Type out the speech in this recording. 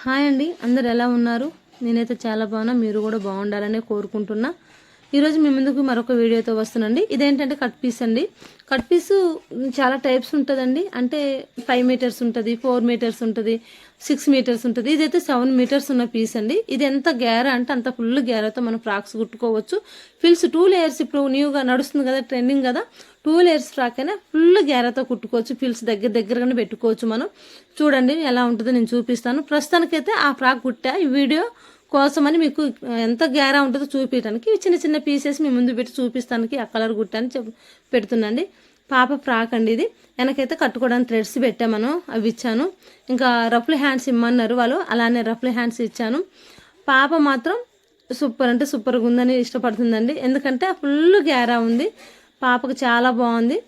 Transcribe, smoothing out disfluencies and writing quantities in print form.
Hi అండి, అందరు ఎలా ఉన్నారు? నేనైతే చాలా బాగున్నా. మీరు కూడా బాగుండాలని కోరుకుంటున్నా. ఈరోజు మీ ముందుకు మరొక వీడియోతో వస్తున్నాండి. ఇదేంటంటే కట్ పీస్ అండి. కట్ పీసు చాలా టైప్స్ ఉంటుందండి. అంటే 5 మీటర్స్ ఉంటుంది, 4 మీటర్స్ ఉంటుంది, 6 మీటర్స్ ఉంటుంది. ఇదైతే 7 మీటర్స్ ఉన్న పీస్ అండి. ఇది ఎంత గేరా అంటే అంత ఫుల్ గేరాతో మనం ఫ్రాక్స్ కుట్టుకోవచ్చు. ఫిల్స్ 2 లేయర్స్ ఇప్పుడు న్యూగా నడుస్తుంది కదా, ట్రెండింగ్ కదా. 2 లేయర్స్ ఫ్రాక్ అయినా ఫుల్ గేరాతో కుట్టుకోవచ్చు. ఫిల్స్ దగ్గరగానే పెట్టుకోవచ్చు మనం. చూడండి ఎలా ఉంటుందో నేను చూపిస్తాను. ప్రస్తుతానికైతే ఆ ఫ్రాక్ కుట్టా. ఈ వీడియో కోసమని మీకు ఎంత గేరా ఉంటుందో చూపించడానికి చిన్న చిన్న పీసెస్ మీ ముందు పెట్టి చూపిస్తానికి ఆ కలర్ గుట్టని పెడుతున్నాండి. పాప ఫ్రాక్ అండి ఇది. వెనకైతే కట్టుకోవడానికి థ్రెడ్స్ పెట్టా మనం, అవి ఇచ్చాను. ఇంకా రఫ్లీ హ్యాండ్స్ ఇమ్మన్నారు వాళ్ళు, అలానే రఫ్లీ హ్యాండ్స్ ఇచ్చాను. పాప మాత్రం సూపర్ అంటే సూపర్గా ఉందని ఇష్టపడుతుందండి. ఎందుకంటే ఫుల్ గేరా ఉంది, పాపకు చాలా బాగుంది.